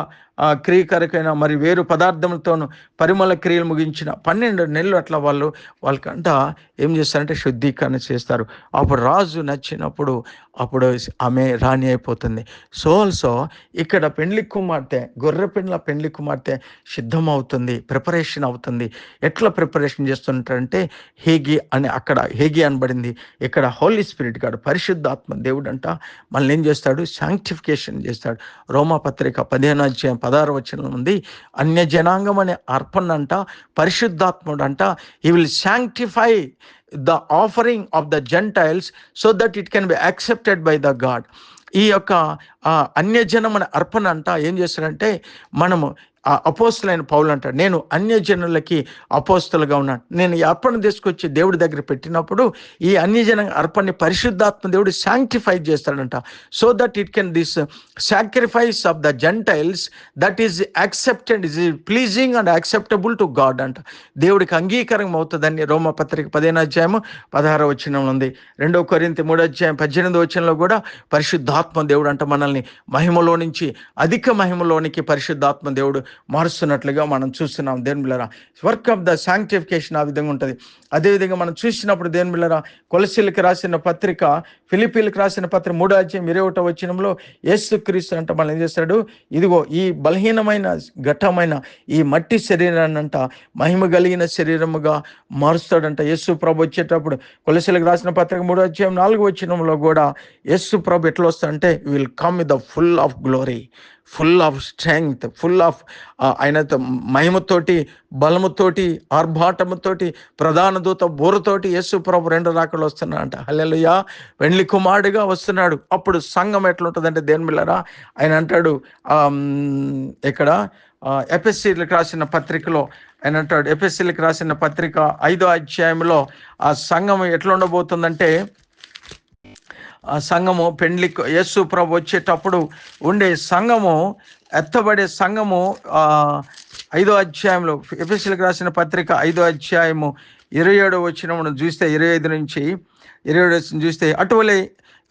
క్రియకరకైన మరి వేరు పదార్థములతోనూ పరిమళ క్రియలు ముగించిన 12 నెలలు అట్లా వాళ్ళకంట ఏం చేస్తారంటే శుద్ధీకరణ చేస్తారు. అప్పుడు రాజు నచ్చినప్పుడు అప్పుడు ఆమె రాణి అయిపోతుంది. సో ఆల్సో ఇక్కడ గొర్రెపిల్ల పెండ్లి కుమార్తె సిద్ధమవుతుంది, ప్రిపరేషన్ అవుతుంది. ఎట్లా ప్రిపరేషన్ చేస్తుంటారంటే హేగి అనబడింది. ఇక్కడ హోలీ స్పిరిట్ గాడు, పరిశుద్ధాత్మ దేవుడు అంట మనల్ని ఏం చేస్తాడు? శాంక్టిఫికేషన్ చేస్తాడు. రోమాపత్రిక 15వ వచనం ఉంది. అన్య జనాంగం అనే అర్పణ అంట పరిశుద్ధాత్ముడు అంట he will sanctify the offering of the Gentiles so that it can be accepted by the God. ఈ యొక్క అన్యజనం అనే అర్పణ అంట ఏం చేస్తాడంటే మనము అపోస్తులైన పౌలు అంటాడు, నేను అన్యజనులకి అపోస్తులుగా ఉన్నాను. నేను ఈ అర్పణ తీసుకొచ్చి దేవుడి దగ్గర పెట్టినప్పుడు ఈ అన్యజన అర్పణని పరిశుద్ధాత్మ దేవుడు శాంక్టిఫై చేస్తాడంట. So that it can this sacrifice of the Gentiles that is accepted, is pleasing and acceptable to God అంట. దేవుడికి అంగీకారం అవుతుందని రోమపత్రిక 15వ వచనంలో ఉంది. 2 కొరింథీ 3వ 18వ కూడా పరిశుద్ధాత్మ దేవుడు అంట మనల్ని మహిమలో నుంచి అధిక మహిమలోనికి పరిశుద్ధాత్మ దేవుడు మారుస్తున్నట్లుగా మనం చూస్తున్నాం. దేవుని బిడ్డలారా, వర్క్ ఆఫ్ ద సాంక్టిఫికేషన్ ఆ విధంగా ఉంటుంది. అదేవిధంగా మనం చూసినప్పుడు దేవుని బిడ్డలారా, కొలసీలకు రాసిన పత్రిక, ఫిలిప్పీలకు రాసిన పత్రిక 3:21 యేసుక్రీస్తు అంట మనం ఏం చేస్తాడు, ఇదిగో ఈ బలహీనమైన ఘట్టమైన ఈ మట్టి శరీరాన్ని అంట మహిమ కలిగిన శరీరముగా మారుస్తాడంట. యేసు ప్రభు వచ్చేటప్పుడు కొలసీలకు రాసిన పత్రిక 3:4 కూడా యేసు ప్రభు ఎట్లా వస్తాడంటే, will come with the full of glory, full of strength, full of ఆయనతో మహిమతోటి, బలముతోటి, ఆర్భాటముతోటి, ప్రధాన దూత బోరుతోటి యేసు ప్రభు 2 రాకలు వస్తున్నాడంట. హల్లెలూయా. వెండి కుమారుడిగా వస్తున్నాడు. అప్పుడు సంఘం ఎట్లుంటుందంటే దేవుని బిడ్డలారా, ఆయన అంటాడు ఇక్కడ ఎఫెసీయులకు రాసిన పత్రికలో ఆయన అంటాడు, ఎఫెసీయులకు రాసిన పత్రిక 5వ అధ్యాయంలో ఆ సంఘం ఎట్లా ఉండబోతుందంటే, ఆ సంఘము యేసు ప్రభు వచ్చేటప్పుడు ఉండే సంఘము, ఎత్తబడే సంఘము 5వ అధ్యాయంలో, ఎఫెసీయులకు రాసిన పత్రిక 5వ అధ్యాయము 27 చూస్తే, 25 నుంచి 27 చూస్తే, అటువలే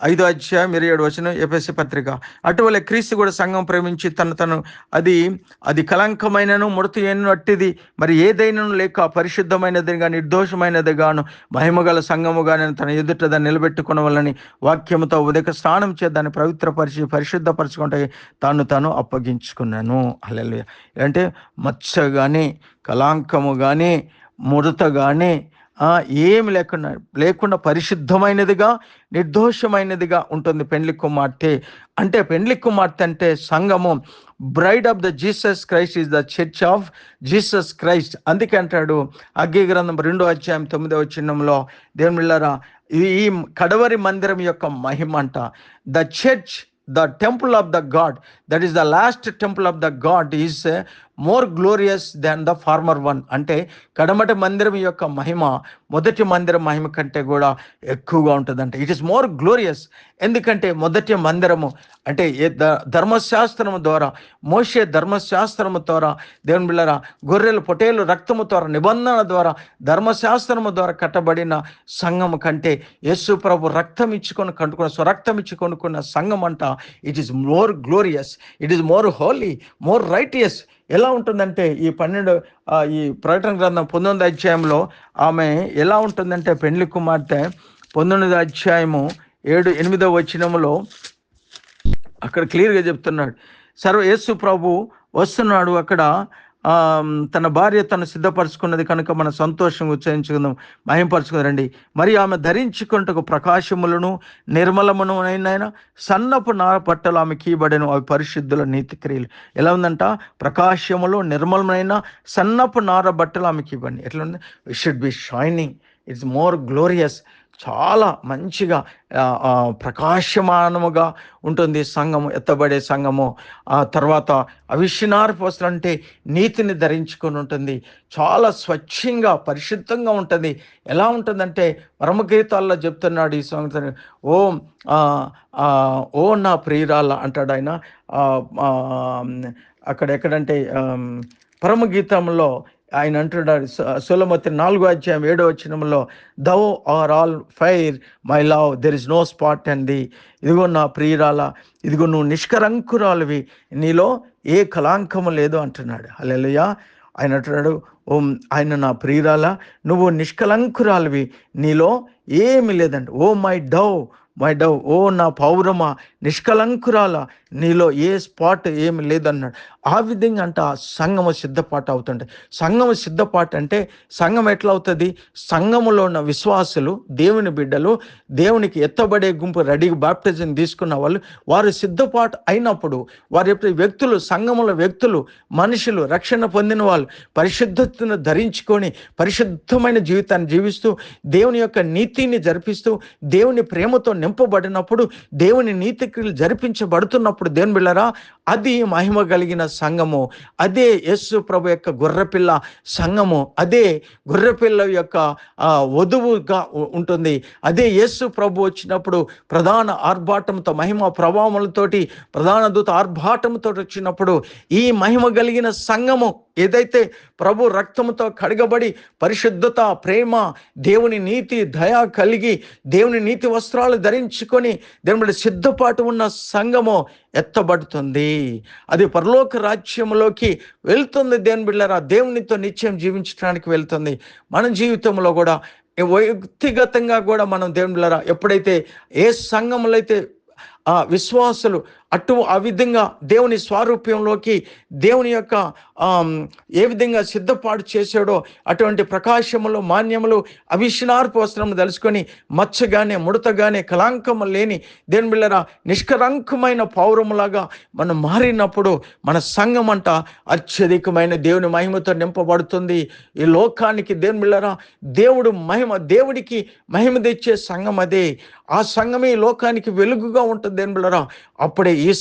5వ అధ్యాయం 27 ఎఫెసీ పత్రిక, అటువలే క్రీస్తు కూడా సంఘం ప్రేమించి తను అది కలంకమైనను ముడత అట్టిది మరి ఏదైనాను లేక పరిశుద్ధమైనది గా నిర్దోషమైనది గాను మహిమగల సంఘముగా తన ఎదుట దాన్ని నిలబెట్టుకున్న వల్లని వాక్యముతో ఉదక స్నానం చే దాన్ని పవిత్రపరిచి పరిశుద్ధపరచుకుంటే తాను అప్పగించుకున్నాను. హల్లెలూయా. అంటే మచ్చ కానీ, కలాంకము కానీ, ముడత కానీ ఏమి లేకుండా పరిశుద్ధమైనదిగా, నిర్దోషమైనదిగా ఉంటుంది పెండ్లి కుమార్తె. అంటే పెండ్లి కుమార్తె అంటే సంఘము, braid of the Jesus Christ is the church of Jesus Christ. అందుకే అంటాడు హగ్గీ గ్రంథం 2:9 దేవుని బిడ్డలారా, ఈ కడవరి మందిరం యొక్క మహిమ అంట, the church, the temple of the God, that is the last temple of the God, is more glorious than the former one. అంటే కడమటి మందిరం యొక్క మహిమ మొదటి మందిరం మహిమ కంటే కూడా ఎక్కువగా ఉంటుందంట. It is more glorious. ఎందుకంటే మొదటి మందిరము అంటే ధర్మశాస్త్రము ద్వారా, మోషే ధర్మశాస్త్రము ద్వారా, దేవుని బిడ్డలారా, గొర్రెలు పొటేలు రక్తము ద్వారా, నిబంధన ద్వారా, ధర్మశాస్త్రము ద్వారా కట్టబడిన సంఘము కంటే యేసు ప్రభు రక్తం ఇచ్చుకొని కట్టుకున్న, స్వరక్తం ఇచ్చి కొనుక్కున్న సంఘం అంట, it is more glorious, it is more holy, more righteous. ఎలా ఉంటుందంటే ఈ ప్రకటన గ్రంథం 19వ అధ్యాయంలో ఆమె ఎలా ఉంటుందంటే, పెండ్లి కుమార్తె 19వ అధ్యాయము 7-8 అక్కడ క్లియర్గా చెప్తున్నాడు. యేసు ప్రభు వస్తున్నాడు, అక్కడ తన భార్య తను సిద్ధపరచుకున్నది కనుక మన సంతోషంగా ఉత్సహించుకుందాం, మహింపరచుకుందండి. మరి ఆమె ధరించుకుంటకు ప్రకాశములను నిర్మలమును అయిన సన్నపు నార బట్టలు ఆమె కీబడెను, అవి పరిశుద్ధుల నీతి క్రియలు. ఎలా ఉందంట, ప్రకాశములు, నిర్మలమైన సన్నపు నార బట్టలు ఆమె కీబడి. ఎట్లా ఉంది, it should be shining, it's more glorious. చాలా మంచిగా ప్రకాశమానముగా ఉంటుంది సంఘము, ఎత్తబడే సంఘము. ఆ తర్వాత అవిష్నారపు వస్త్రం అంటే నీతిని ధరించుకొని ఉంటుంది, చాలా స్వచ్ఛంగా పరిశుద్ధంగా ఉంటుంది. ఎలా ఉంటుందంటే పరమగీతాల్లో చెప్తున్నాడు ఈ సంగతిని, ఓ నా ప్రియురాల అంటాడు ఆయన. ఎక్కడంటే పరమగీతంలో ఆయన అంటున్నాడు, సొలొమోను 4:7 thou art all fair my love, there is no spot and the. ఇదిగో నా ప్రియురాల, ఇదిగో నువ్వు నిష్కలంకురాలివి, నీలో ఏ కళాంకము లేదు అంటున్నాడు. హల్లెలూయా. ఆయన అంటున్నాడు, ఆయన నా ప్రియురాల, నువ్వు నిష్కలంకురాలివి, నీలో ఏమి లేదంట. ఓ మై డవ్, ఓ నా పౌరమా, నిష్కలంకురాల, నీలో ఏ స్పాట్ ఏమి లేదన్నాడు. ఆ విధంగా అంట సంఘము సిద్ధపాటు అవుతుంటే, సంఘము సిద్ధపాటు అంటే సంఘం ఎట్లా అవుతుంది, సంఘములో ఉన్న విశ్వాసులు, దేవుని బిడ్డలు, దేవునికి ఎత్తబడే గుంపు, రెడీ బాప్టిజం తీసుకున్న వాళ్ళు, వారు సిద్ధపాటు అయినప్పుడు, వారు ఎప్పుడు వ్యక్తులు, సంఘముల వ్యక్తులు, మనుషులు, రక్షణ పొందిన వాళ్ళు పరిశుద్ధతను ధరించుకొని పరిశుద్ధమైన జీవితాన్ని జీవిస్తూ దేవుని యొక్క నీతిని జరిపిస్తూ దేవుని ప్రేమతో నింపబడినప్పుడు, దేవుని నీతి క్రియలు జరిపించబడుతున్నప్పుడు, దేవుని బిడ్డలారా, అది మహిమ కలిగిన సంఘము. అదే యేసు ప్రభు యొక్క గొర్రెపిల్ల సంఘము. అదే గొర్రెపిల్ల యొక్క వధువుగా ఉంటుంది. అదే యేసు ప్రభు వచ్చినప్పుడు ప్రధాన ఆర్భాటంతో, మహిమ ప్రభావములతోటి, ప్రధాన దూత ఆర్భాటంతో వచ్చినప్పుడు, ఈ మహిమ కలిగిన సంఘము ఏదైతే ప్రభు రక్తంతో కడగబడి పరిశుద్ధత, ప్రేమ, దేవుని నీతి, దయ కలిగి దేవుని నీతి వస్త్రాలు ధరించుకొని దేవుని సిద్ధపాటు ఉన్న సంఘము ఎత్తబడుతుంది. అది పరలోక రాజ్యంలోకి వెళ్తుంది. దేవుని బిడ్డలారా, దేవునితో నిత్యం జీవించడానికి వెళ్తుంది. మన జీవితంలో కూడా వ్యక్తిగతంగా కూడా మనం దేవుని బిడ్డలారా, ఎప్పుడైతే ఏ సంఘములో అయితే ఆ విశ్వాసులు ఆ విధంగా దేవుని స్వారూప్యంలోకి దేవుని యొక్క ఏ విధంగా సిద్ధపాటు చేశాడో అటువంటి ప్రకాశములు, మాన్యములు, అవిష్నార్పు వస్త్రము తెలుసుకొని మచ్చగానే, ముడతగానే, కళంకము లేని దేవుని బిడ్డలారా నిష్కలంకమైన పౌరములాగా మనం మారినప్పుడు మన సంఘం అంట అత్యధికమైన దేవుని మహిమతో నింపబడుతుంది. ఈ లోకానికి దేవుని బిడ్డలారా దేవుడికి మహిమ తెచ్చే సంఘం అదే. ఆ సంఘమే ఈ లోకానికి వెలుగుగా ఉంటుంది దేవుని బిడ్డలారా. అప్పుడే ఈ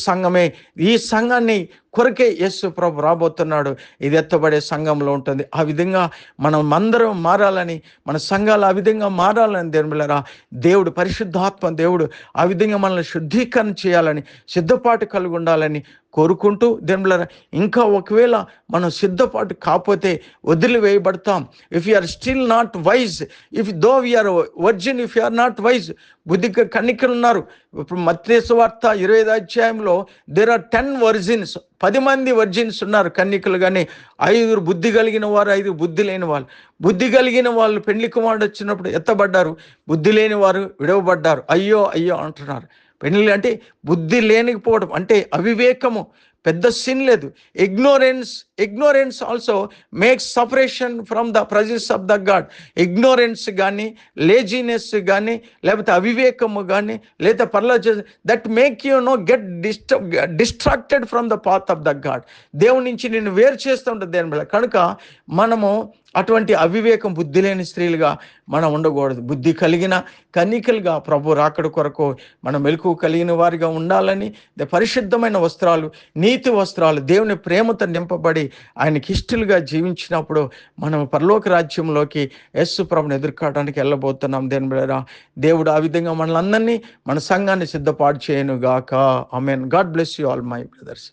సంఘాన్ని కొరకే యేసు ప్రభు రాబోతున్నాడు. ఇది ఎత్తబడే సంఘంలో ఉంటుంది. ఆ విధంగా మనం అందరం మారాలని, మన సంఘాలు ఆ విధంగా మారాలని దేవుని బిడ్డలారా, దేవుడు పరిశుద్ధాత్మ దేవుడు ఆ విధంగా మనల్ని శుద్ధీకరణ చేయాలని, సిద్ధపాటు కలిగి ఉండాలని కోరుకుంటూ దేవుని బిడ్డలారా, ఇంకా ఒకవేళ మనం సిద్ధపాటు కాకపోతే వదిలివేయబడతాం. If you are still not wise, if though we are virgin, if you are not wise, బుద్ధిగా కన్నికలు ఉన్నారు. ఇప్పుడు మత్తయి సువార్త 25వ అధ్యాయంలో దేర్ ఆర్ 10 వర్జిన్స్, 10 మంది వర్జిన్స్ ఉన్నారు కన్నికలు. కానీ 5 బుద్ధి కలిగిన వారు, 5 బుద్ధి లేని వాళ్ళు. బుద్ధి కలిగిన వాళ్ళు పెళ్లి కుమారుడు వచ్చినప్పుడు ఎత్తబడ్డారు, బుద్ధి లేని వారు విడవబడ్డారు. అయ్యో అయ్యో అంటున్నారు. పెళ్లి అంటే బుద్ధి లేనిపోవడం అంటే అవివేకము, పెద్ద సిన్ లేదు. Ignorance also makes separation from the presence of the God. Ignorance కానీ, లేజినెస్ కానీ, లేకపోతే అవివేకము కానీ, లేదా that make you get distracted from the path of the God. దేవుని నుంచి నిన్ను వేరు చేస్తూ ఉంటుంది దేని వల్ల. కనుక మనము అటువంటి అవివేకం, బుద్ధి లేని స్త్రీలుగా మనం ఉండకూడదు. బుద్ధి కలిగిన కన్నికలుగా ప్రభు రాకడ కొరకు మనం మెలకువ కలిగిన వారిగా ఉండాలని, పరిశుద్ధమైన వస్త్రాలు, నీతి వస్త్రాలు, దేవుని ప్రేమతో నింపబడి ఆయనకి ఇష్టలుగా జీవించినప్పుడు మనం పరలోక రాజ్యంలోకి యేసు ప్రభుని ఎదుర్కోవడానికి వెళ్ళబోతున్నాం. దేని బిడ్డలారా, దేవుడు ఆ విధంగా మనల్ని అందరినీ, మన సంఘాన్ని సిద్ధపాటు చేయను గాక. Amen. God bless you all my brothers.